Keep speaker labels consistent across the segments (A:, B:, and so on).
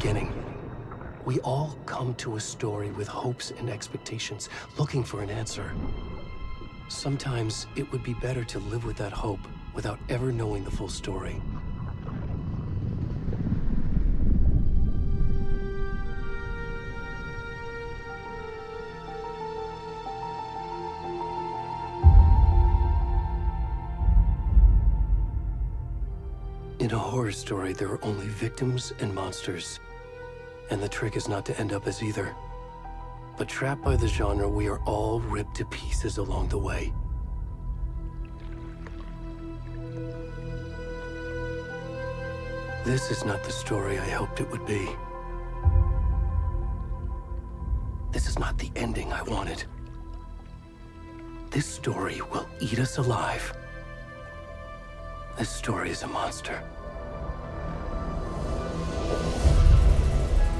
A: beginning. We all come to a story with hopes and expectations, looking for an answer. Sometimes it would be better to live with that hope without ever knowing the full story. In a horror story, there are only victims and monsters. And the trick is not to end up as either. But trapped by the genre, we are all ripped to pieces along the way. This is not the story I hoped it would be. This is not the ending I wanted. This story will eat us alive. This story is a monster.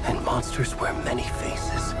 A: And monsters wear many faces.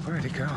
B: Where'd he go?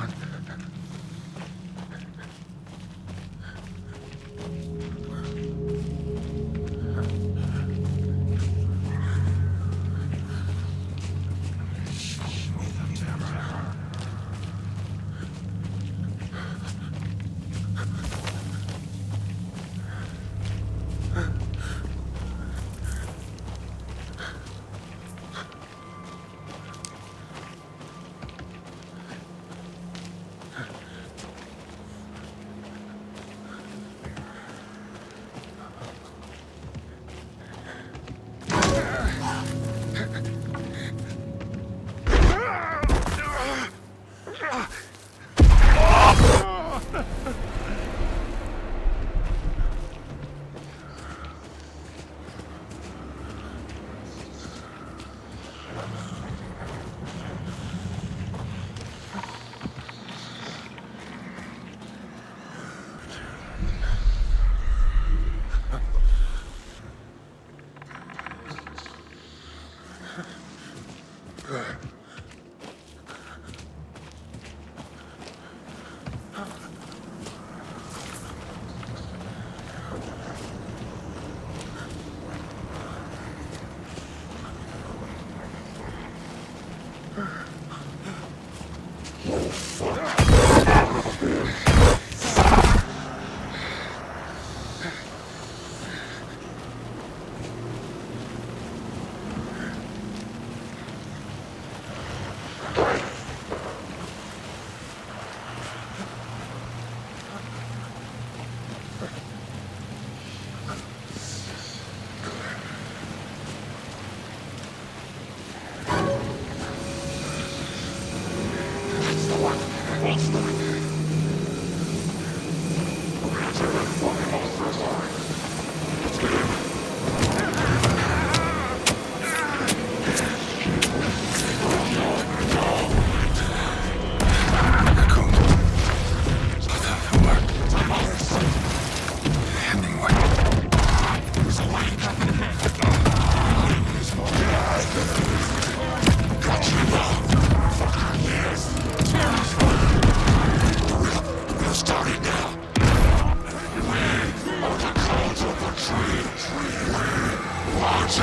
C: Where's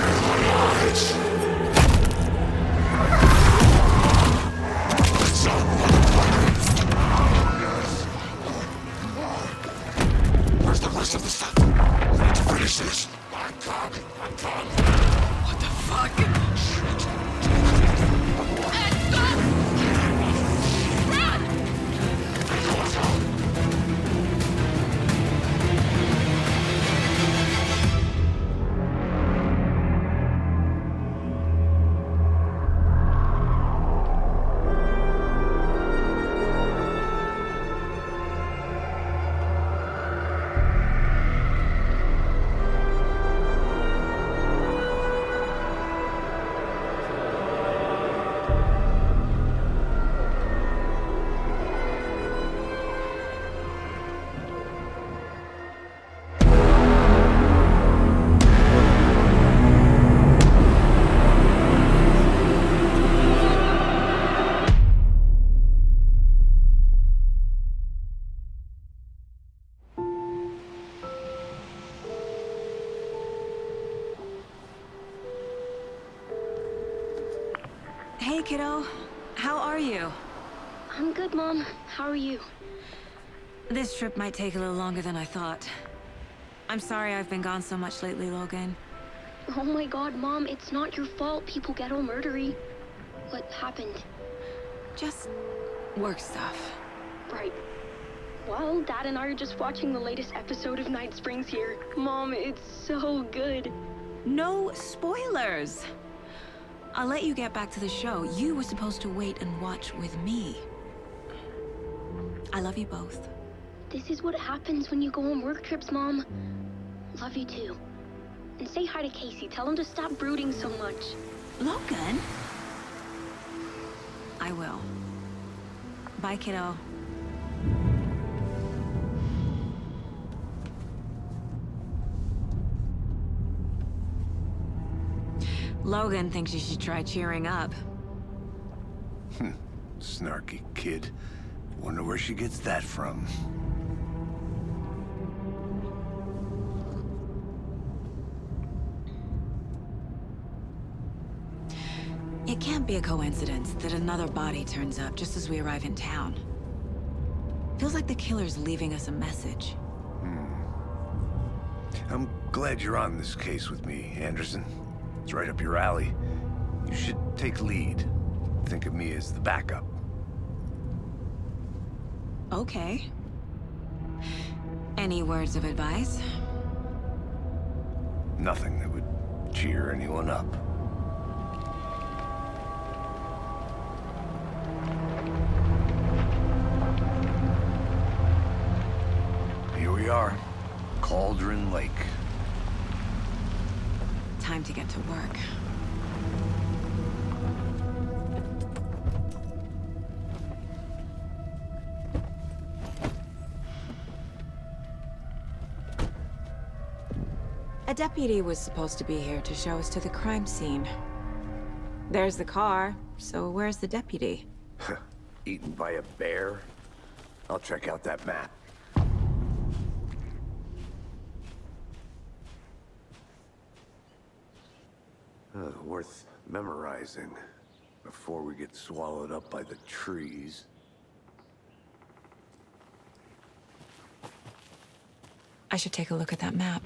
C: the rest of the stuff? We need to finish this. I'm coming.
D: What the fuck? Hey, kiddo. How are you?
E: I'm good, Mom. How are you?
D: This trip might take a little longer than I thought. I'm sorry I've been gone so much lately, Logan.
E: Oh my god, Mom, it's not your fault people get all murdery. What happened?
D: Just work stuff.
E: Right. Well, Dad and I are just watching the latest episode of Night Springs here. Mom, it's so good.
D: No spoilers! I'll let you get back to the show. You were supposed to wait and watch with me. I love you both.
E: This is what happens when you go on work trips, Mom. Love you too. And say hi to Casey. Tell him to stop brooding so much.
D: Logan? I will. Bye, kiddo. Logan thinks you should try cheering up.
C: Snarky kid. Wonder where she gets that from.
D: It can't be a coincidence that another body turns up just as we arrive in town. Feels like the killer's leaving us a message.
C: I'm glad you're on this case with me, Anderson. It's right up your alley. You should take lead. Think of me as the backup.
D: Okay. Any words of advice?
C: Nothing that would cheer anyone up. Here we are. Cauldron Lake.
D: Time to get to work. A deputy was supposed to be here to show us to the crime scene. There's the car, so where's the deputy?
C: Eaten by a bear? I'll check out that map. Worth memorizing before we get swallowed up by the trees.
D: I should take a look at that map.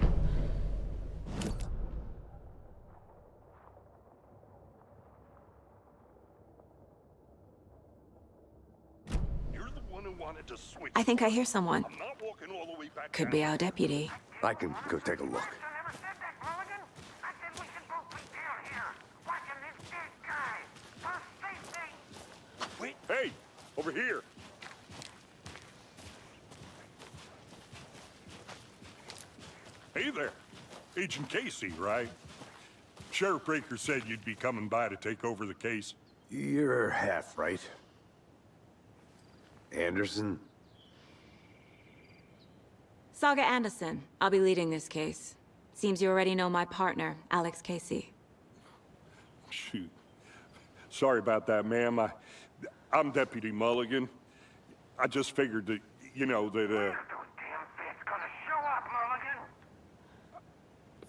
F: You're the one who wanted to switch.
D: I think I hear someone.
F: I'm not walking all the way back
D: Could
F: down.
D: be our deputy.
C: I can go take a look.
F: Wait, hey, over here. Hey there, Agent Casey, right? Sheriff Breaker said you'd be coming by to take over the case.
C: You're half right. Anderson?
D: Saga Anderson. I'll be leading this case. Seems you already know my partner, Alex Casey.
F: Shoot. Sorry about that, ma'am. I'm Deputy Mulligan. I just figured that, you know, that,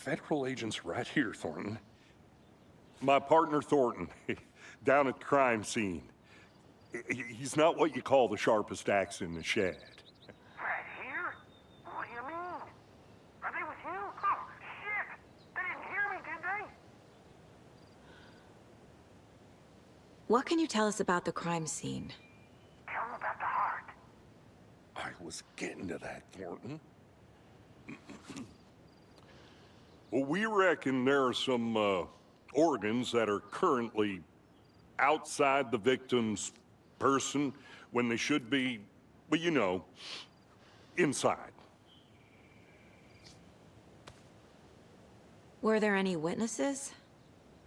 F: Federal agents right here, Thornton. My partner, Thornton, down at the crime scene. He's not what you call the sharpest axe in the shed.
B: Right here? What do you mean? Are they with you? Oh, shit! They didn't hear me, did they?
D: What can you tell us about the crime scene?
B: Tell them about the heart.
F: I was getting to that, Thornton. Well, we reckon there are some, organs that are currently outside the victim's person when they should be, well, you know, inside.
D: Were there any witnesses?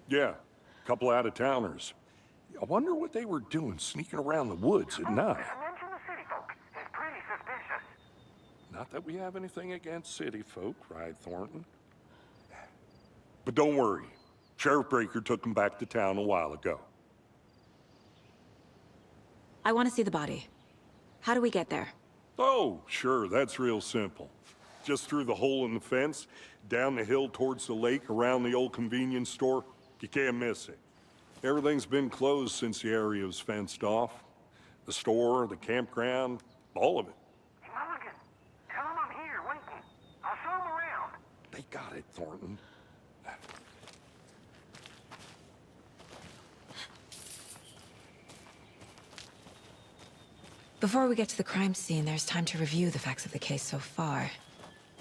F: Yeah, a couple out-of-towners. I wonder what they were doing sneaking around the woods at night.
B: Mention the city folk. It's pretty suspicious.
F: Not that we have anything against city folk, right, Thornton? But don't worry. Sheriff Breaker took them back to town a while ago.
D: I want to see the body. How do we get there?
F: Oh, sure, that's real simple. Just through the hole in the fence, down the hill towards the lake, around the old convenience store. You can't miss it. Everything's been closed since the area was fenced off. The store, the campground, all of it.
B: Mulligan, tell them I'm here waiting. I'll show them around.
F: They got it, Thornton.
D: Before we get to the crime scene, there's time to review the facts of the case so far.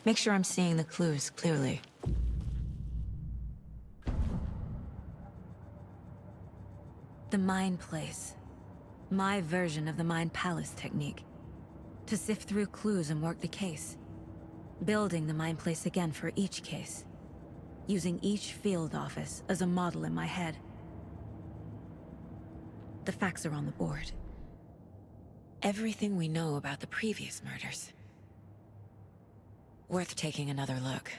D: Make sure I'm seeing the clues clearly. The Mind Place. My version of the Mind Palace technique. To sift through clues and work the case. Building the Mind Place again for each case. Using each field office as a model in my head. The facts are on the board. Everything we know about the previous murders. Worth taking another look.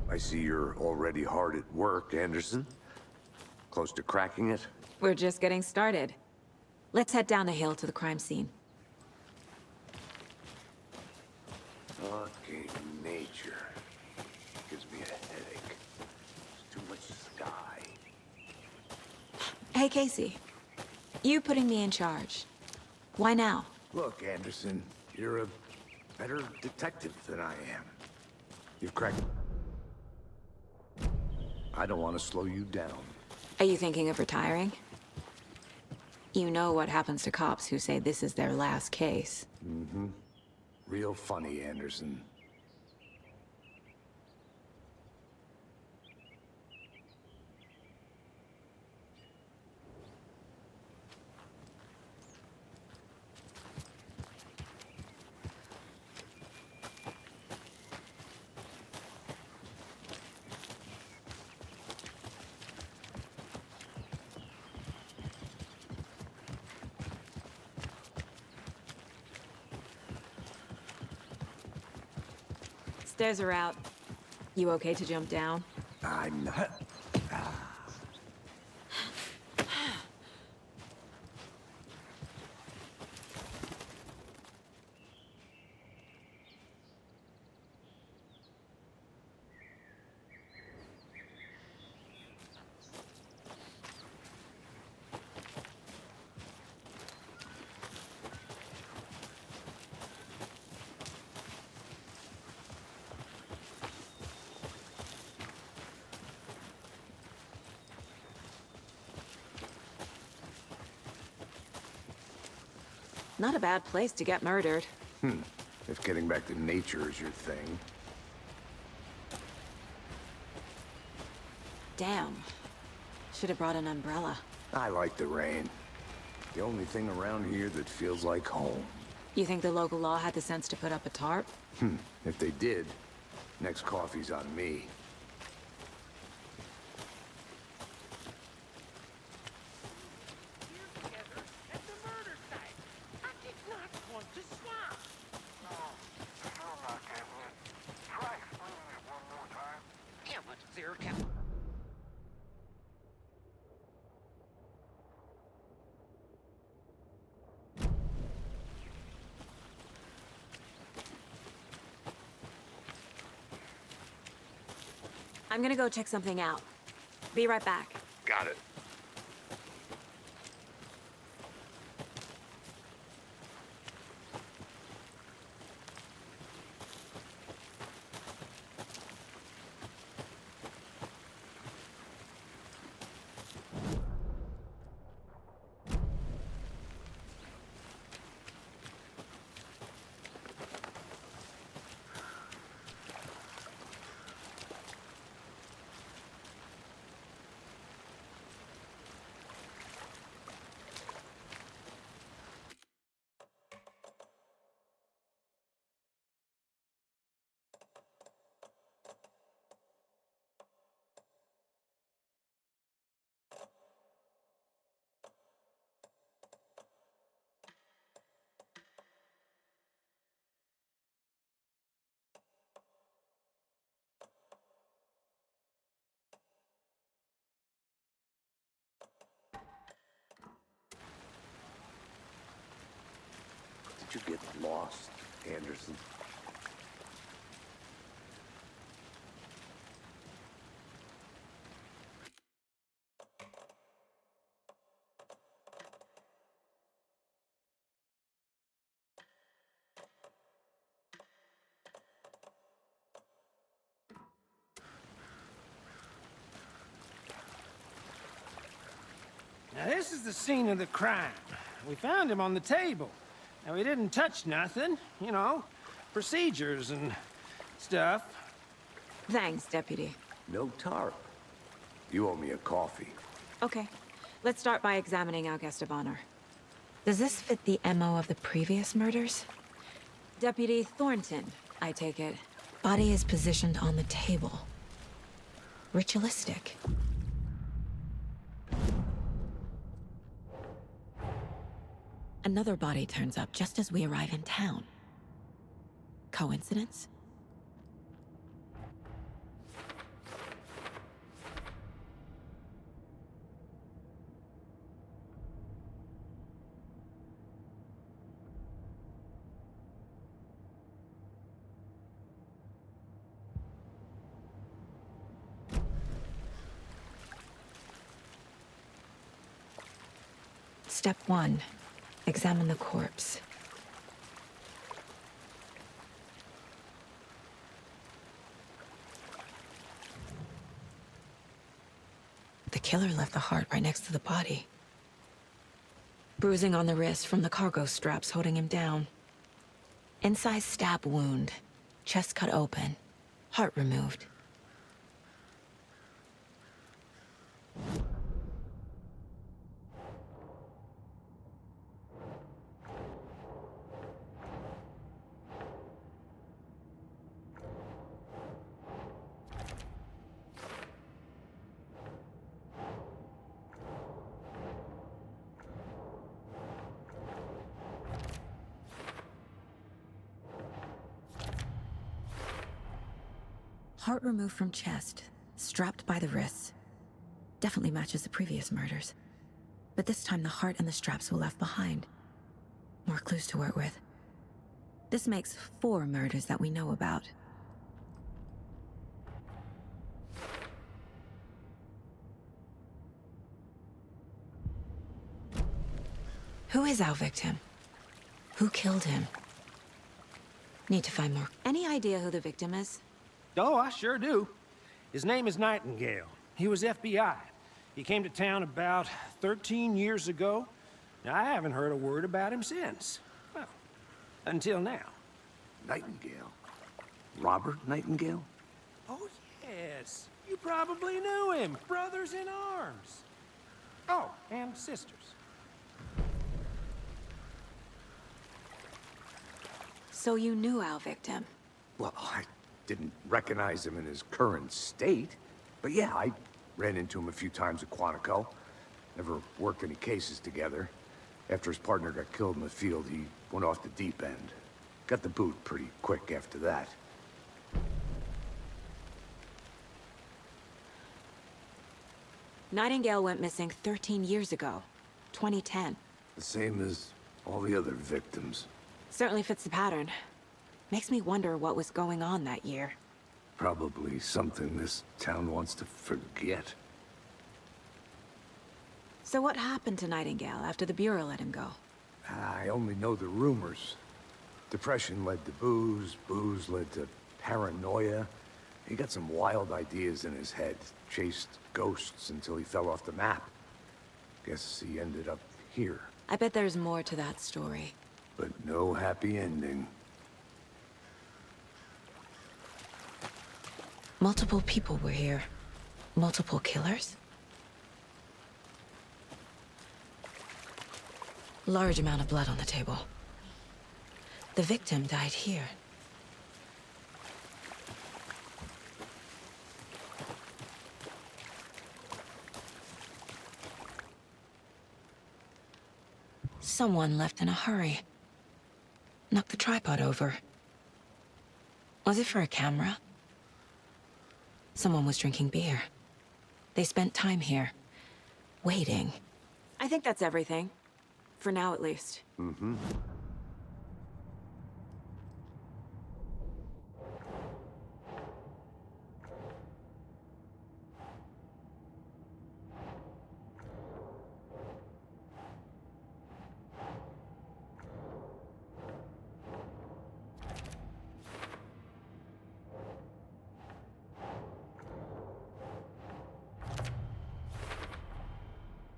C: I see you're already hard at work, Anderson. Close to cracking it?
D: We're just getting started. Let's head down the hill to the crime scene.
C: Fucking nature. Gives me a headache. There's too much sky.
D: Hey, Casey. You putting me in charge. Why now?
C: Look, Anderson, you're a better detective than I am. You've cracked... I don't want to slow you down.
D: Are you thinking of retiring? You know what happens to cops who say this is their last case.
C: Mm-hmm. Real funny, Anderson.
D: Stairs are out. You okay to jump down?
C: I'm not.
D: Not a bad place to get murdered.
C: If getting back to nature is your thing.
D: Damn. Should have brought an umbrella.
C: I like the rain. The only thing around here that feels like home.
D: You think the local law had the sense to put up a tarp?
C: If they did, next coffee's on me.
B: Together at the murder site. I did not want to swap. No, still not getting it. Try explaining it one more time. Yeah, but there can.
D: I'm gonna go check something out. Be right back.
C: Got it. Did you get lost, Anderson?
G: Now, this is the scene of the crime. We found him on the table. Now, he didn't touch nothing, you know, procedures and stuff.
D: Thanks, Deputy.
C: No tarp. You owe me a coffee.
D: Okay. Let's start by examining our guest of honor. Does this fit the MO of the previous murders? Deputy Thornton, I take it. Body is positioned on the table. Ritualistic. Another body turns up just as we arrive in town. Coincidence? Step 1. Examine the corpse. The killer left the heart right next to the body. Bruising on the wrist from the cargo straps holding him down. Incised stab wound. Chest cut open. Heart removed. Heart removed from chest, strapped by the wrists. Definitely matches the previous murders. But this time the heart and the straps were left behind. More clues to work with. This makes 4 murders that we know about. Who is our victim? Who killed him? Need to find more. Any idea who the victim is?
G: Oh, I sure do. His name is Nightingale. He was FBI. He came to town about 13 years ago. Now, I haven't heard a word about him since. Well, until now.
C: Nightingale? Robert Nightingale?
G: Oh, yes. You probably knew him. Brothers in arms. Oh, and sisters.
D: So you knew our victim?
C: Well, I didn't recognize him in his current state. But yeah, I ran into him a few times at Quantico. Never worked any cases together. After his partner got killed in the field, he went off the deep end. Got the boot pretty quick after that.
D: Nightingale went missing 13 years ago. 2010.
C: The same as all the other victims.
D: Certainly fits the pattern. Makes me wonder what was going on that year.
C: Probably something this town wants to forget.
D: So what happened to Nightingale after the Bureau let him go?
C: I only know the rumors. Depression led to booze, booze led to paranoia. He got some wild ideas in his head, chased ghosts until he fell off the map. Guess he ended up here.
D: I bet there's more to that story.
C: But no happy ending.
D: Multiple people were here. Multiple killers? Large amount of blood on the table. The victim died here. Someone left in a hurry. Knocked the tripod over. Was it for a camera? Someone was drinking beer. They spent time here, waiting. I think that's everything. For now, at least.
C: Mm-hmm.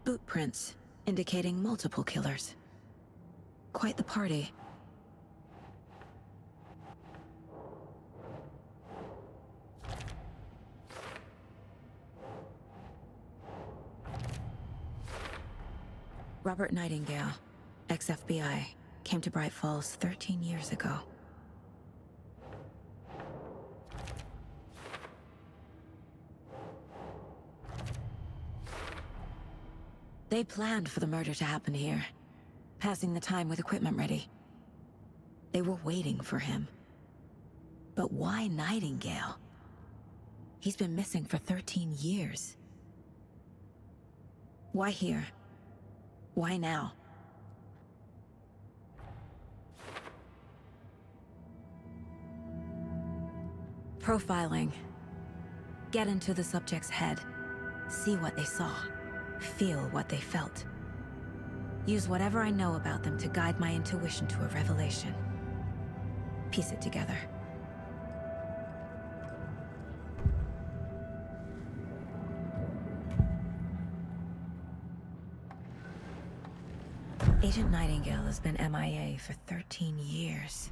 D: Boot prints, indicating multiple killers. Quite the party. Robert Nightingale, ex-FBI, came to Bright Falls 13 years ago. They planned for the murder to happen here, passing the time with equipment ready. They were waiting for him. But why Nightingale? He's been missing for 13 years. Why here? Why now? Profiling. Get into the subject's head. See what they saw. Feel what they felt. Use whatever I know about them to guide my intuition to a revelation. Piece it together. Agent Nightingale has been MIA for 13 years.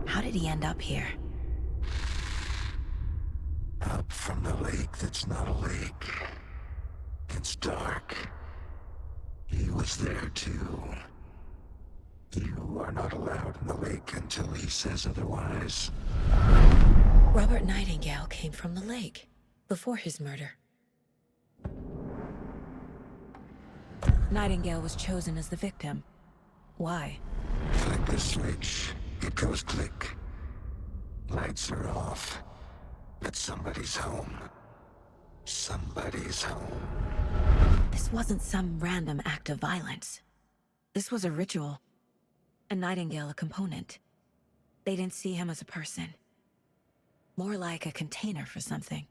D: How did he end up here?
H: Up from the lake that's not a lake. It's dark. He was there too. You are not allowed in the lake until he says otherwise.
D: Robert Nightingale came from the lake, before his murder. Nightingale was chosen as the victim. Why?
H: Flick the switch. It goes click. Lights are off. At somebody's home. Somebody's home.
D: This wasn't some random act of violence. This was a ritual. A Nightingale a component. They didn't see him as a person. More like a container for something.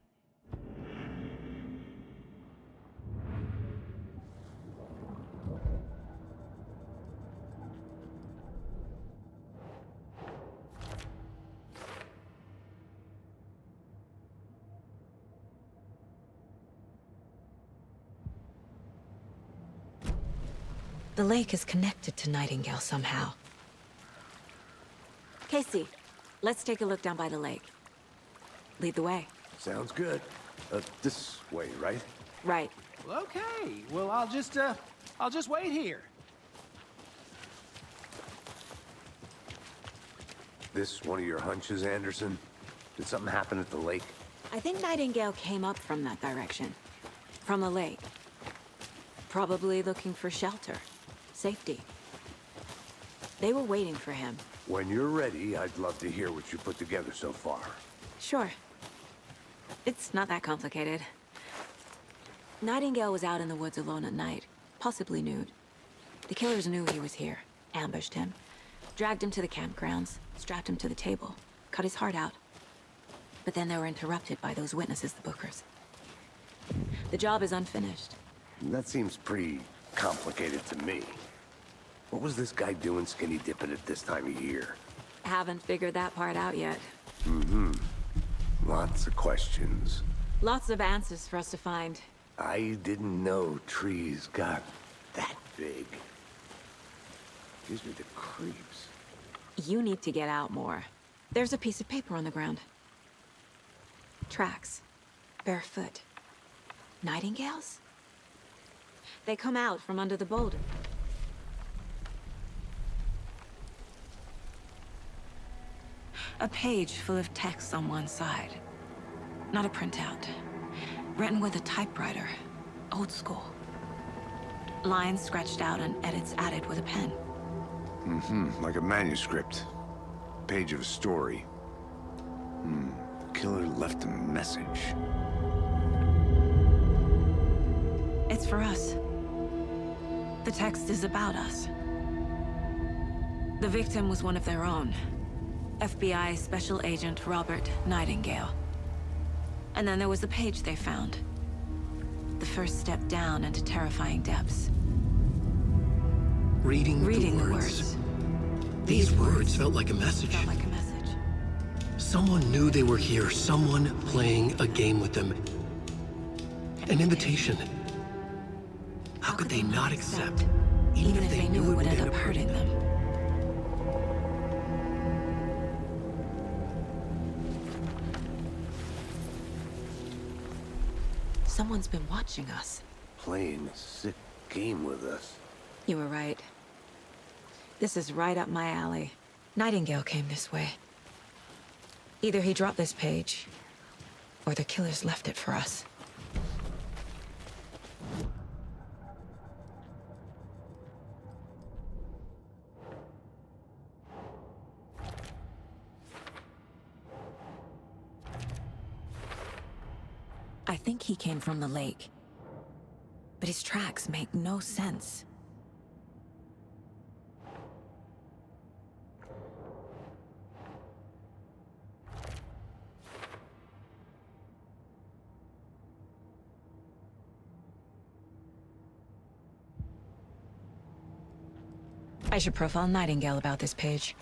D: The lake is connected to Nightingale somehow. Casey, let's take a look down by the lake. Lead the way.
C: Sounds good. This way, right?
D: Right.
G: Well, okay. Well, I'll just wait here.
C: This one of your hunches, Anderson? Did something happen at the lake?
D: I think Nightingale came up from that direction. From the lake. Probably looking for shelter. Safety. They were waiting for him.
C: When you're ready, I'd love to hear what you put together so far.
D: Sure. It's not that complicated. Nightingale was out in the woods alone at night, possibly nude. The killers knew he was here, ambushed him, dragged him to the campgrounds, strapped him to the table, cut his heart out. But then they were interrupted by those witnesses, the Bookers. The job is unfinished.
C: That seems pretty complicated to me. What was this guy doing skinny dipping at this time of year?
D: Haven't figured that part out yet.
C: Lots of questions.
D: Lots of answers for us to find.
C: I didn't know trees got that big. Gives me the creeps.
D: You need to get out more. There's a piece of paper on the ground. Tracks. Barefoot. Nightingales? They come out from under the boulder. A page full of text on one side. Not a printout. Written with a typewriter. Old school. Lines scratched out and edits added with a pen.
C: Like a manuscript. Page of a story. Killer left a message.
D: It's for us. The text is about us. The victim was one of their own. FBI Special Agent Robert Nightingale. And then there was the page they found. The first step down into terrifying depths.
A: Reading
D: the
A: the words. These words felt like a message.
D: Felt like a message.
A: Someone knew they were here, someone playing a game with them. An invitation. How could they not accept,
D: even if they knew it would end up hurting them? Someone's been watching us.
C: Playing a sick game with us.
D: You were right. This is right up my alley. Nightingale came this way. Either he dropped this page, or the killers left it for us. I think he came from the lake. But his tracks make no sense. I should profile Nightingale about this page.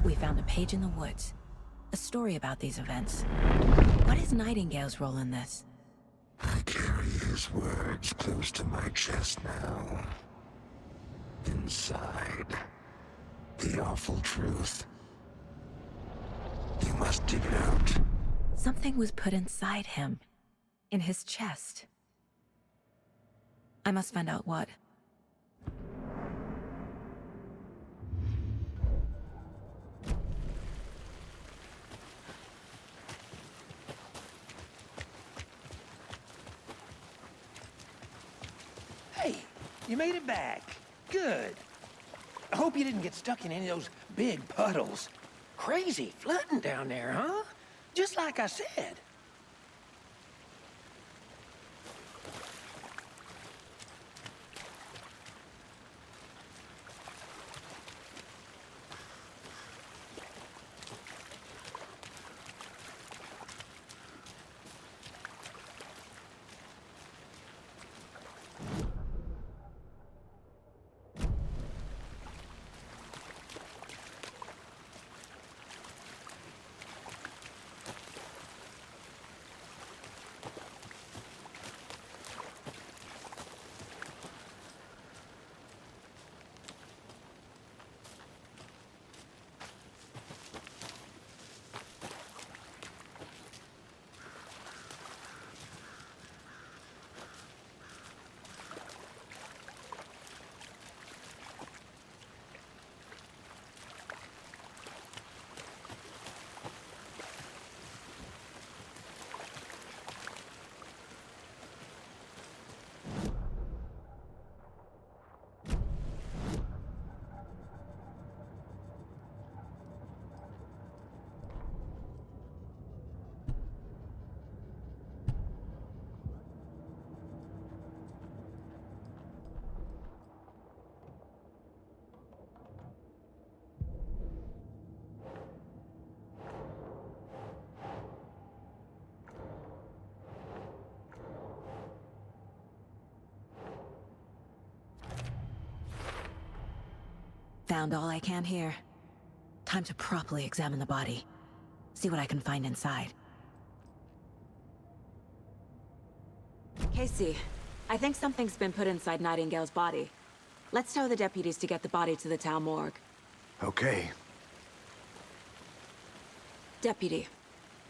D: We found a page in the woods. A story about these events. What is Nightingale's role in this?
H: I carry his words close to my chest now. Inside, the awful truth. You must dig it out.
D: Something was put inside him. In his chest. I must find out what.
G: Hey, you made it back. Good. I hope you didn't get stuck in any of those big puddles. Crazy flooding down there, huh? Just like I said.
D: Found all I can here. Time to properly examine the body. See what I can find inside. Casey, I think something's been put inside Nightingale's body. Let's tell the deputies to get the body to the town morgue.
C: Okay.
D: Deputy,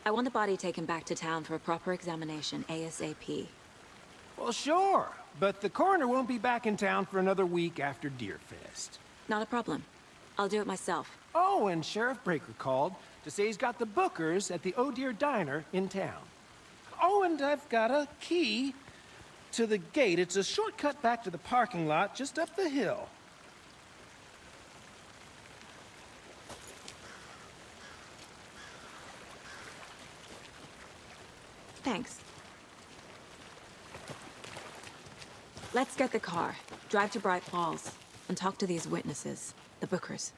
D: I want the body taken back to town for a proper examination ASAP.
G: Well, sure, but the coroner won't be back in town for another week after Deerfest.
D: Not a problem. I'll do it myself.
G: Oh, and Sheriff Breaker called to say he's got the bookers at the Oh Dear Diner in town. Oh, and I've got a key to the gate. It's a shortcut back to the parking lot just up the hill.
D: Thanks. Let's get the car, drive to Bright Falls, and talk to these witnesses, the bookers.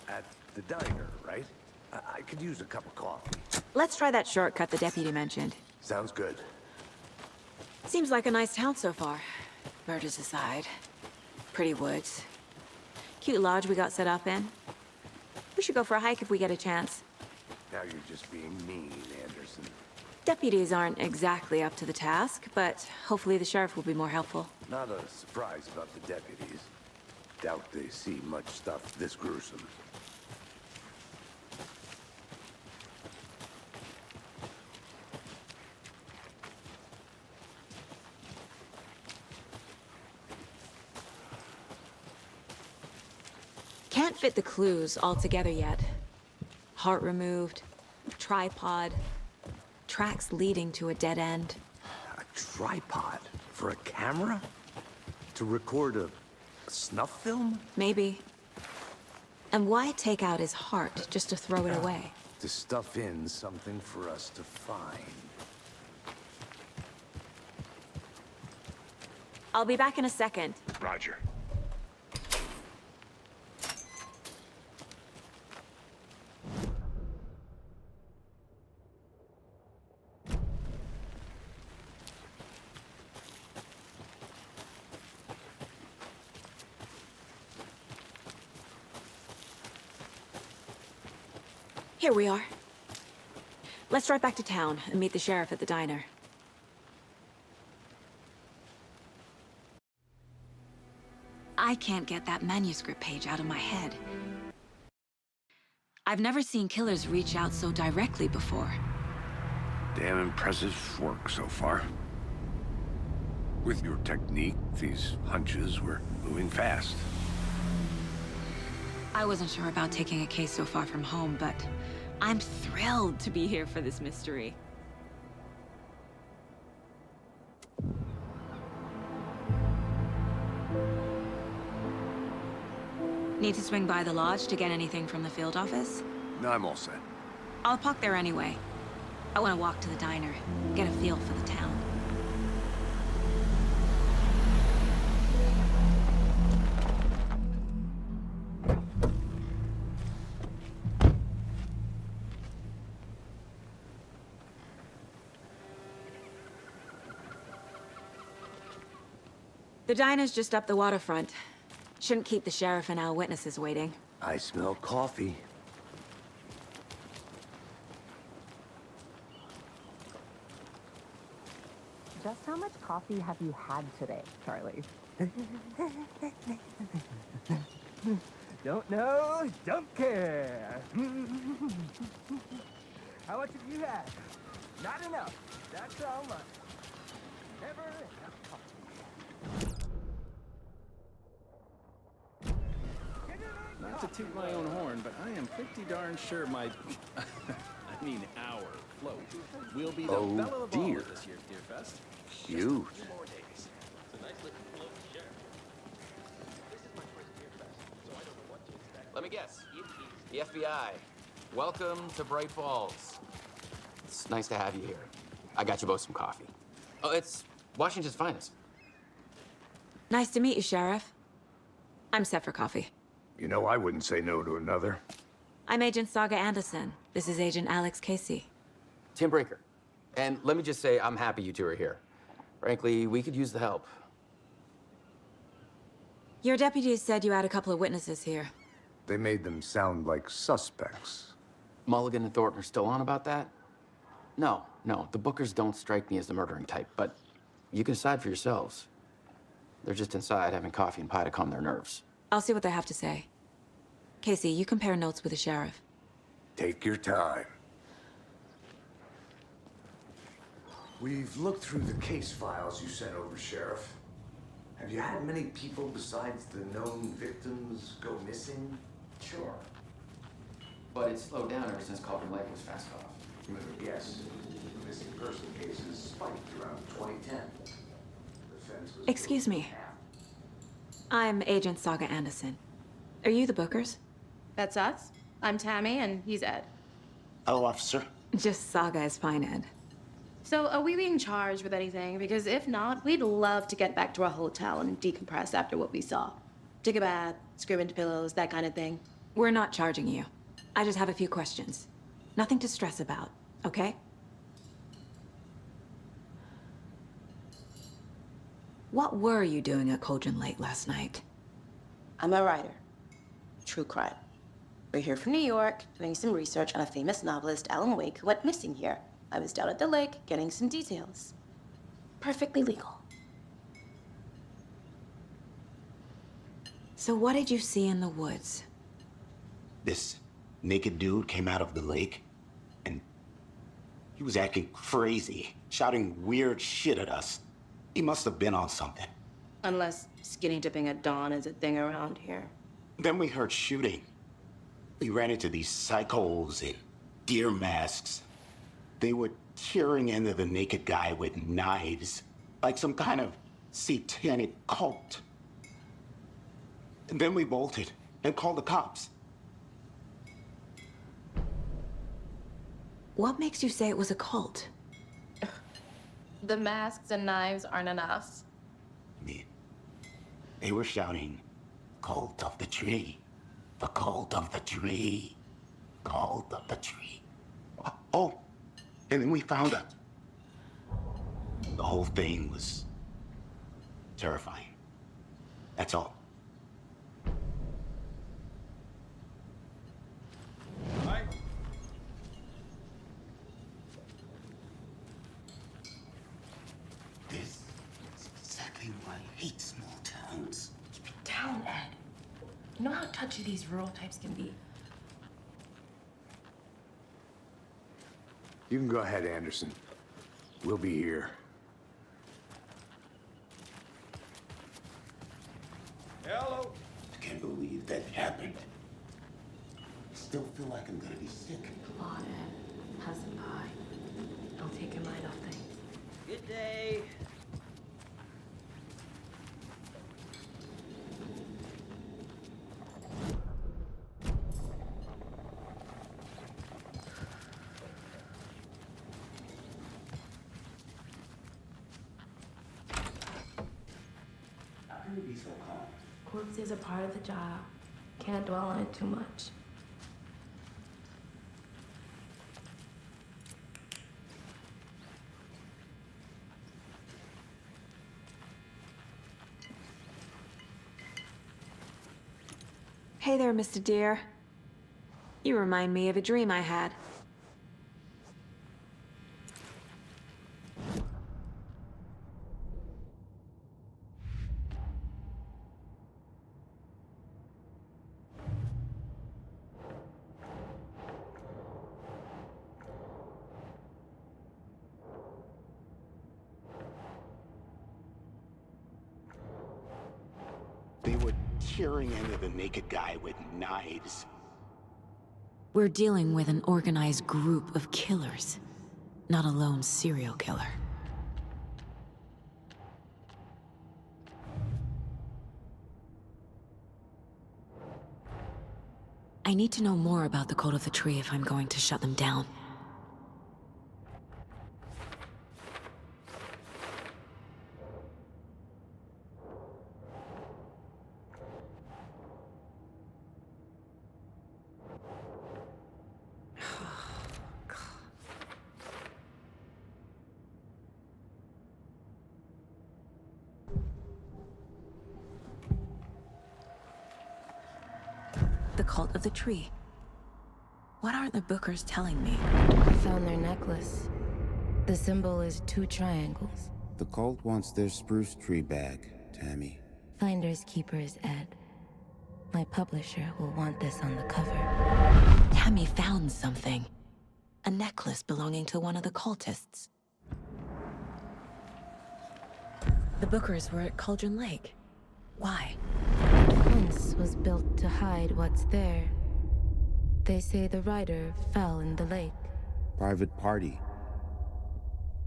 C: At the diner, right? I could use a cup of coffee.
D: Let's try that shortcut the deputy mentioned.
C: Sounds good.
D: Seems like a nice town so far. Murders aside. Pretty woods. Cute lodge we got set up in. We should go for a hike if we get a chance.
C: Now you're just being mean, Anderson.
D: Deputies aren't exactly up to the task, but hopefully the sheriff will be more helpful.
C: Not a surprise about the deputies. Doubt they see much stuff this gruesome.
D: Can't fit the clues all together yet. Heart removed, tripod, tracks leading to a dead end.
C: A tripod? For a camera? To record a snuff film?
D: Maybe. And why take out his heart just to throw it away?
C: To stuff in something for us to find.
D: I'll be back in a second.
C: Roger.
D: Here we are. Let's drive back to town and meet the sheriff at the diner. I can't get that manuscript page out of my head. I've never seen killers reach out so directly before.
C: Damn impressive work so far. With your technique, these hunches were moving fast.
D: I wasn't sure about taking a case so far from home, but I'm thrilled to be here for this mystery. Need to swing by the lodge to get anything from the field office?
C: No, I'm all set.
D: I'll park there anyway. I want to walk to the diner, get a feel for the town. The diner's just up the waterfront. Shouldn't keep the sheriff and our witnesses waiting.
C: I smell coffee.
I: Just how much coffee have you had today, Charlie? Don't know, don't care. How much have you had? Not enough. That's how much. Never enough coffee.
J: Not to toot my own horn, but I am pretty darn sure my... I mean our float will be the belle of the ball at this year's Deer Fest.
C: Huge.
K: Let me guess. The FBI. Welcome to Bright Falls. It's nice to have you here. I got you both some coffee. Oh, it's Washington's finest.
D: Nice to meet you, Sheriff. I'm set for coffee.
C: You know, I wouldn't say no to another.
D: I'm Agent Saga Anderson. This is Agent Alex Casey.
K: Tim Breaker. And let me just say, I'm happy you two are here. Frankly, we could use the help.
D: Your deputies said you had a couple of witnesses here.
C: They made them sound like suspects.
K: Mulligan and Thornton are still on about that? No, the Bookers don't strike me as the murdering type, but you can decide for yourselves. They're just inside having coffee and pie to calm their nerves.
D: I'll see what they have to say. Casey, you compare notes with the sheriff.
C: Take your time. We've looked through the case files you sent over, Sheriff. Have you had many people besides the known victims go missing?
K: Sure. But it's slowed down ever since Cauldron Lake was fast off.
C: Yes. The missing person cases spiked around 2010. The fence was
D: Excuse me. I'm Agent Saga Anderson. Are you the Bookers?
L: That's us. I'm Tammy, and he's Ed.
H: Hello, officer.
D: Just Saga is fine, Ed.
L: So, are we being charged with anything? Because if not, we'd love to get back to our hotel and decompress after what we saw. Take a bath, scream into pillows, that kind of thing.
D: We're not charging you. I just have a few questions. Nothing to stress about, okay? What were you doing at Cauldron Lake last night?
L: I'm a writer. True crime. We're here from New York, doing some research on a famous novelist, Alan Wake, who went missing here. I was down at the lake, getting some details. Perfectly legal.
D: So what did you see in the woods?
H: This naked dude came out of the lake, and he was acting crazy, shouting weird shit at us. He must have been on something.
L: Unless skinny dipping at dawn is a thing around here.
H: Then we heard shooting. We ran into these psychos in deer masks. They were tearing into the naked guy with knives, like some kind of satanic cult. And then we bolted and called the cops.
D: What makes you say it was a cult?
L: The masks and knives aren't enough.
H: I mean, they were shouting, "Cult of the tree, the cult of the tree, cult of the tree." Oh, and then we found out. The whole thing was terrifying. That's all. This is exactly why I hate small towns.
L: Keep it down, Ed. You know how touchy these rural types can be.
C: You can go ahead, Anderson. We'll be here.
H: still feel like I'm gonna be sick.
L: Claude, passing by. Don't take your mind off things.
I: Good day.
H: How can you be so calm?
L: Corpses are part of the job. Can't dwell on it too much.
D: Hey there, Mr. Deer. You remind me of a dream I had.
H: They were tearing into the naked guy with knives.
D: We're dealing with an organized group of killers, not a lone serial killer. I need to know more about the Cult of the Tree if I'm going to shut them down. The Cult of the Tree. What aren't the Bookers telling me?
L: I found their necklace. The symbol is 2 triangles.
M: The cult wants their spruce tree back, Tammy.
L: Finders keepers, Ed. My publisher will want this on the cover.
D: Tammy found something. A necklace belonging to one of the cultists. The Bookers were at Cauldron Lake. Why?
L: The fence was built to hide what's there. They say the rider fell in the lake.
M: Private party.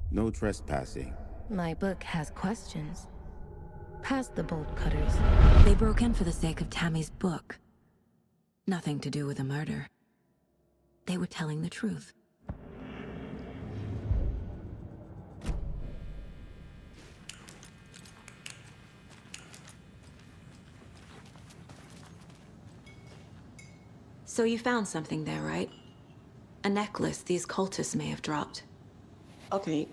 M: No trespassing.
L: My book has questions. Past the bolt cutters.
D: They broke in for the sake of Tammy's book. Nothing to do with a murder. They were telling the truth. So you found something there, right? A necklace these cultists may have dropped.
L: Okay.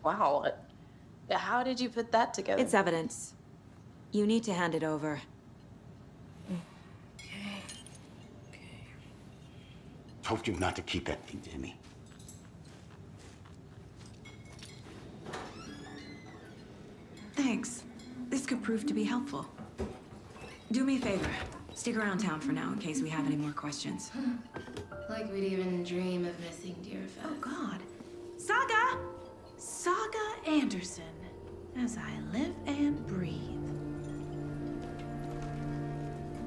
L: Wow. How did you put that together?
D: It's evidence. You need to hand it over.
H: Told you not to keep that thing, Tammy.
D: Thanks. This could prove to be helpful. Do me a favor. Stick around town for now in case we have any more questions.
L: Like we'd even dream of missing dear friends.
N: Oh, God. Saga! Saga Anderson. As I live and breathe.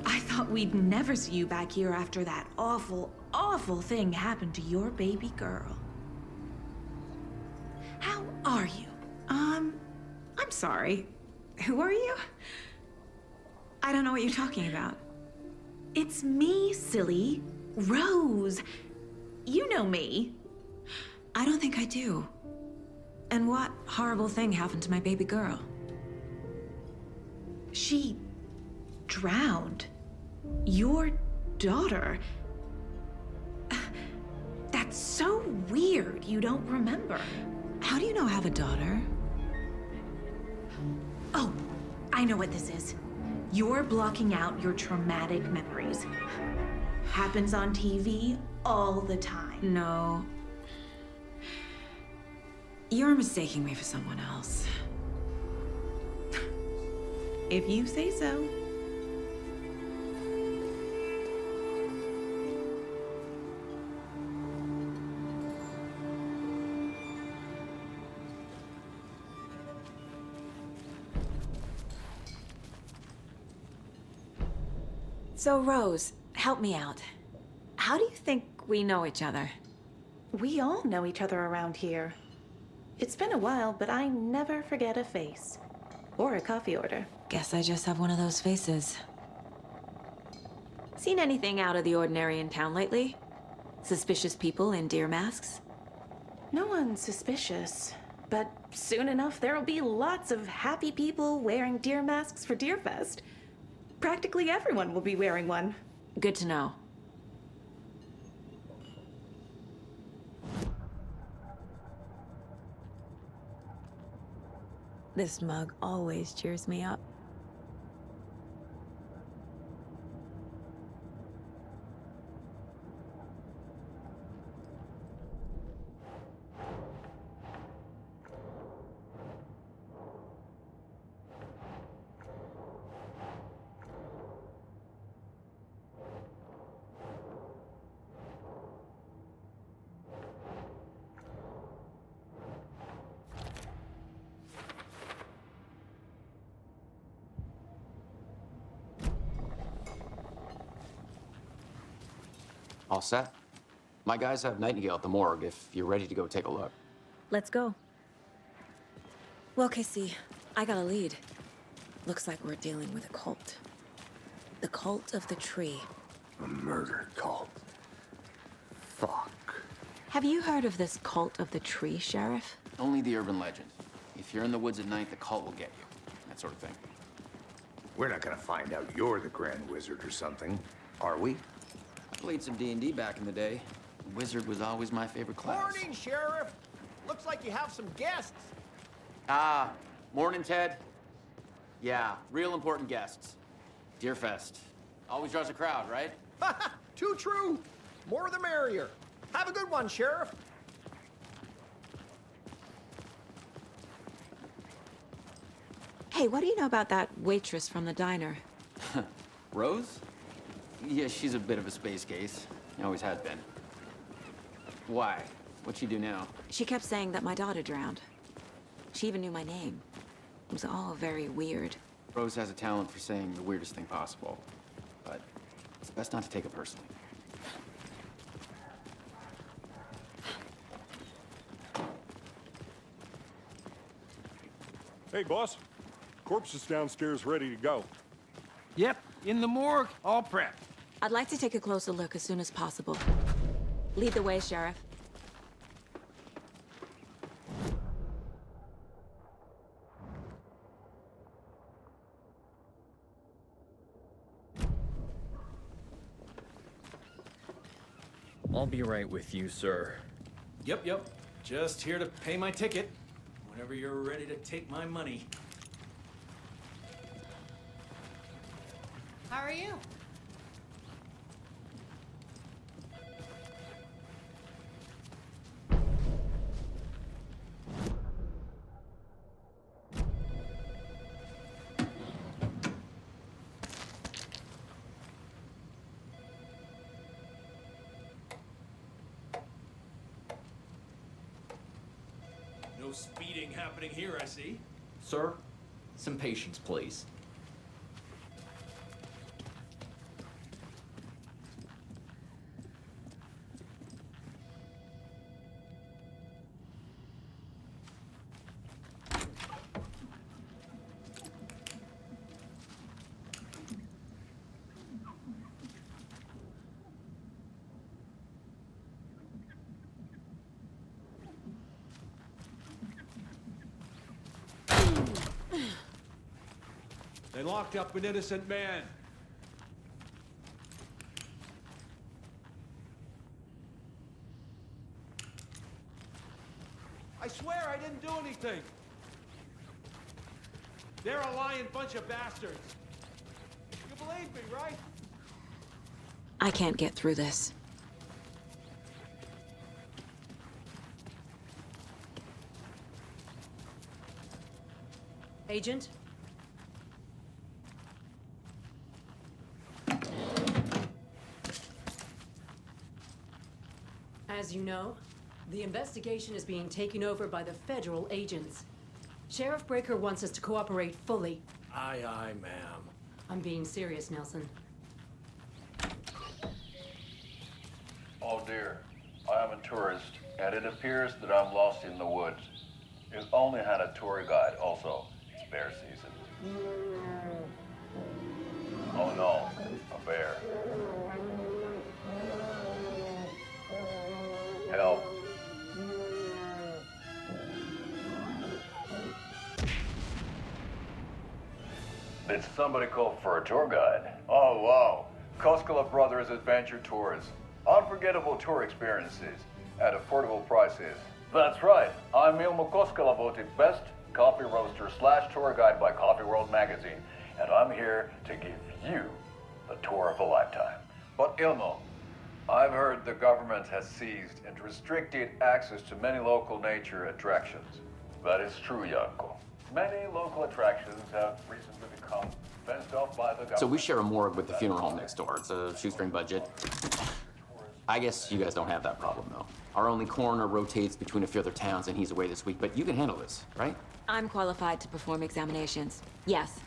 N: I thought we'd never see you back here after that awful, awful thing happened to your baby girl. How are you? I'm sorry. Who are you? I don't know what you're talking about. It's me, silly. Rose. You know me.
D: I don't think I do. And what horrible thing happened to my baby girl?
N: She drowned. Your daughter. That's so weird you don't remember.
D: How do you know I have a daughter?
N: Oh, I know what this is. You're blocking out your traumatic memories. Happens on TV all the time.
D: No. You're mistaking me for someone else.
N: If you say so.
D: So, Rose, help me out.
N: How do you think we know each other?
L: We all know each other around here. It's been a while, but I never forget a face. Or a coffee order.
D: Guess I just have one of those faces. Seen anything out of the ordinary in town lately? Suspicious people in deer masks?
L: No one's suspicious. But soon enough, there'll be lots of happy people wearing deer masks for Deerfest. Practically everyone will be wearing one.
D: Good to know. This mug always cheers me up.
K: All set? My guys have Nightingale at the morgue if you're ready to go take a look.
D: Let's go. Well, Casey, I got a lead. Looks like we're dealing with a cult. The cult of the tree.
C: A murder cult. Fuck.
D: Have you heard of this cult of the tree, Sheriff?
K: Only the urban legend. If you're in the woods at night, the cult will get you. That sort of thing.
C: We're not gonna find out you're the Grand Wizard or something, are we?
K: Played some D&D back in the day. Wizard was always my favorite class.
G: Morning, Sheriff. Looks like you have some guests.
K: Ah, morning, Ted. Yeah, real important guests. Deerfest. Always draws a crowd, right?
G: Too true. More the merrier. Have a good one, Sheriff.
D: Hey, what do you know about that waitress from the diner?
K: Rose? Yeah, she's a bit of a space case. Always has been. Why? What'd she do now?
D: She kept saying that my daughter drowned. She even knew my name. It was all very weird.
K: Rose has a talent for saying the weirdest thing possible. But it's best not to take it personally.
F: Hey, boss. Corpse is downstairs ready to go.
G: Yep, in the morgue, all prepped.
D: I'd like to take a closer look as soon as possible. Lead the way, Sheriff.
O: I'll be right with you, sir.
J: Yep. Just here to pay my ticket. Whenever you're ready to take my money.
P: How are you?
J: No speeding happening here, I see.
O: Sir, some patience, please.
J: They locked up an innocent man. I swear I didn't do anything. They're a lying bunch of bastards. You believe me, right?
D: I can't get through this.
P: Agent? As you know, the investigation is being taken over by the federal agents. Sheriff Breaker wants us to cooperate fully.
J: Aye, ma'am.
P: I'm being serious, Nelson.
Q: Oh dear, I am a tourist, and it appears that I'm lost in the woods. You only had a tour guide, also. It's bear season. Oh no, a bear. Help. Did somebody call for a tour guide? Oh wow, Koskela Brothers Adventure Tours. Unforgettable tour experiences at affordable prices. That's right, I'm Ilmo Koskela, voted best coffee roaster / tour guide by Coffee World magazine, and I'm here to give you the tour of a lifetime. But Ilmo, I've heard the government has seized and restricted access to many local nature attractions. That is true, Janko. Many local attractions have recently become fenced off by the government.
K: So we share a morgue with the funeral home next door. It's a shoestring budget. I guess you guys don't have that problem, though. Our only coroner rotates between a few other towns, and he's away this week. But you can handle this, right?
D: I'm qualified to perform examinations. Yes.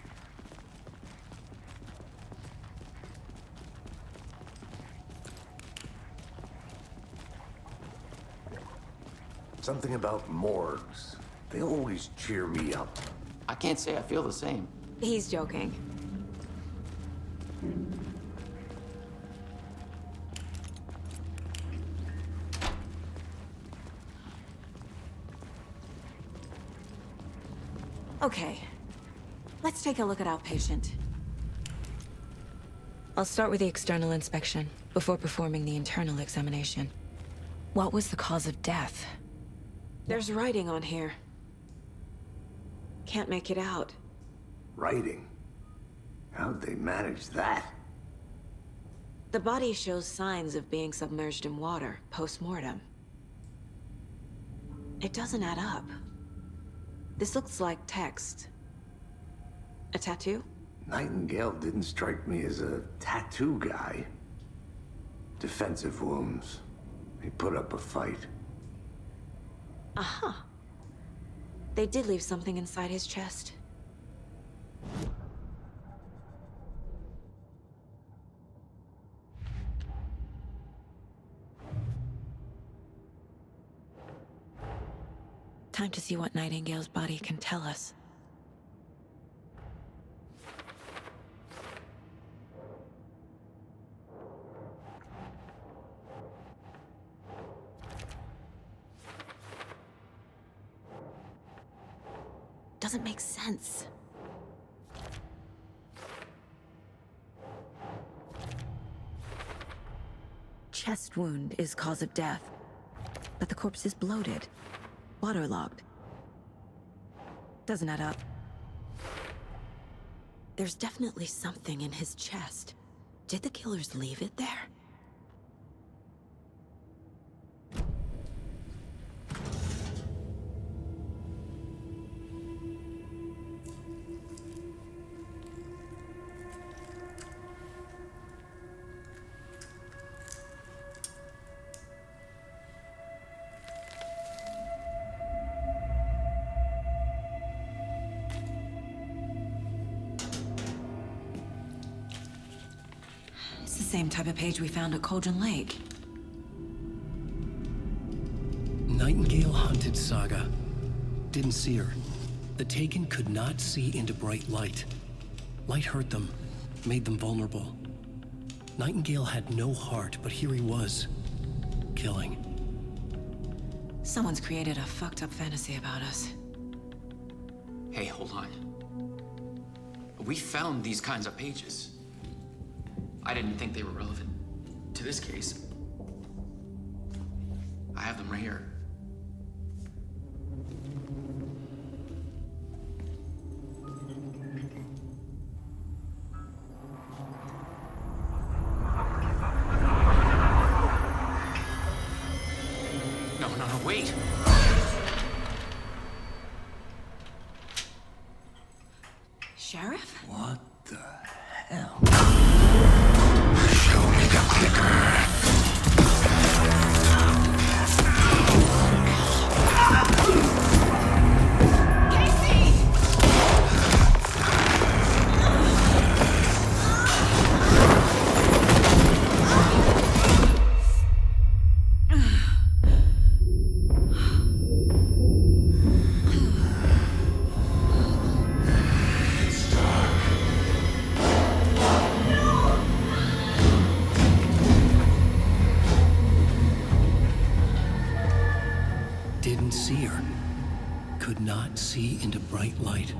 C: Something about morgues. They always cheer me up.
K: I can't say I feel the same.
D: He's joking. Okay, let's take a look at our patient. I'll start with the external inspection before performing the internal examination. What was the cause of death? There's writing on here. Can't make it out.
C: Writing? How'd they manage that?
D: The body shows signs of being submerged in water post-mortem. It doesn't add up. This looks like text. A tattoo?
C: Nightingale didn't strike me as a tattoo guy. Defensive wounds. He put up a fight.
D: Aha. They did leave something inside his chest. Time to see what Nightingale's body can tell us. Doesn't make sense. Chest wound is cause of death, but the corpse is bloated, waterlogged. Doesn't add up. There's definitely something in his chest. Did the killers leave it there? Same type of page we found at Cauldron Lake.
A: Nightingale hunted Saga. Didn't see her. The Taken could not see into bright light. Light hurt them, made them vulnerable. Nightingale had no heart, but here he was, killing.
D: Someone's created a fucked up fantasy about us.
K: Hey, hold on. We found these kinds of pages. I didn't think they were relevant to this case. I have them right here. No, wait!
D: Sheriff?
C: What the hell?
H: Show me the clicker.
A: couldn't see her. Could not see into bright light.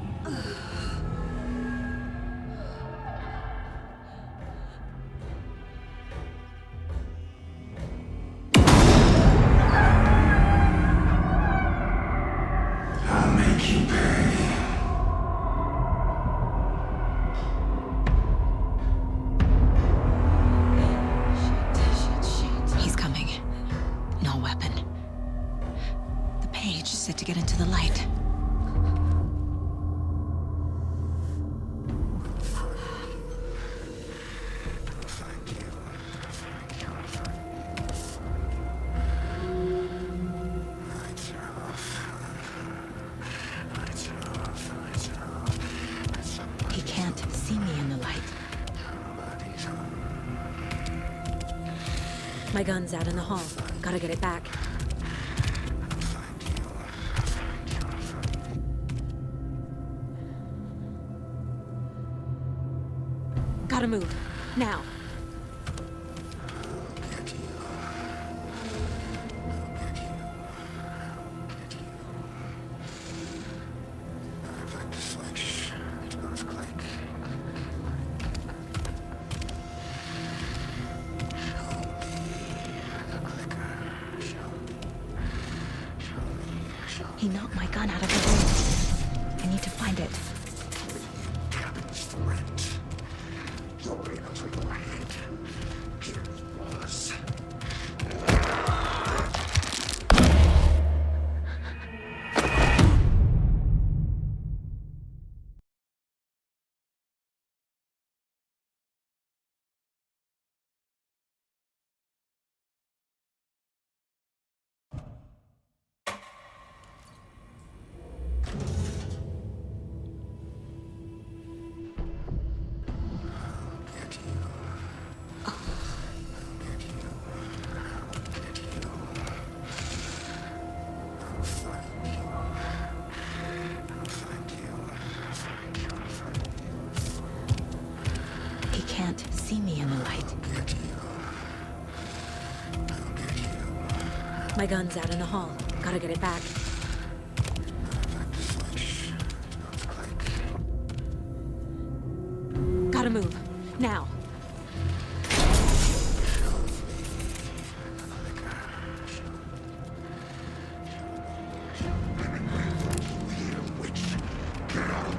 H: I'll make you pay.
D: He's coming. No weapon. The page is set to get into the light. He can't see me in the light. My gun's out in the hall. Gotta get it back. Gotta move. Now. He knocked my gun out of the room. I need to find it. He can't see me in the light. My gun's out in the hall. Gotta get it back. Gotta move. Now.
H: Get out